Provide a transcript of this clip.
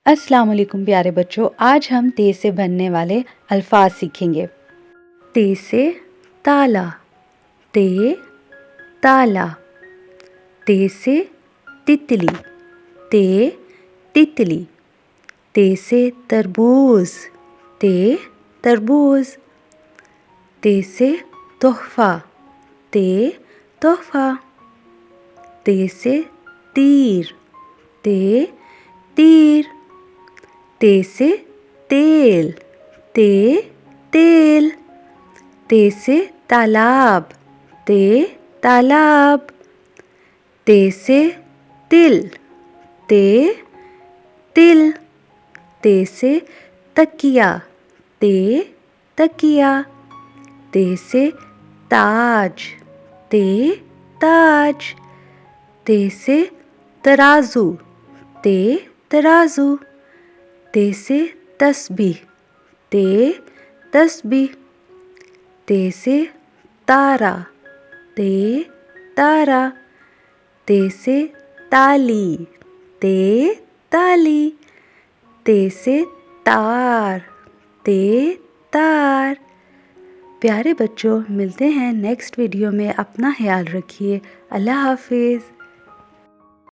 अस्सलाम वालेकुम प्यारे बच्चों, आज हम ते से बनने वाले अल्फाज सीखेंगे। ते से ताला, ते ताला। ते से तितली, ते तितली। ते से तरबूज, ते तरबूज। ते से तोहफा, ते तोहफा। ते से तीर, ते तीर। ते से तेल, ते तेल। ते से तालाब, ते तालाब। ते से तिल, ते तिल। ते से तकिया, ते तकिया। ते से ताज, ते ताज। ते से तराजू, ते तराजू। ते से तस्बीह, ते तस्बीह। ते से तारा, ते तारा। ते से ताली, ते ताली। ते से तार, ते तार। प्यारे बच्चों, मिलते हैं नेक्स्ट वीडियो में। अपना ख्याल रखिए। अल्लाह हाफिज़।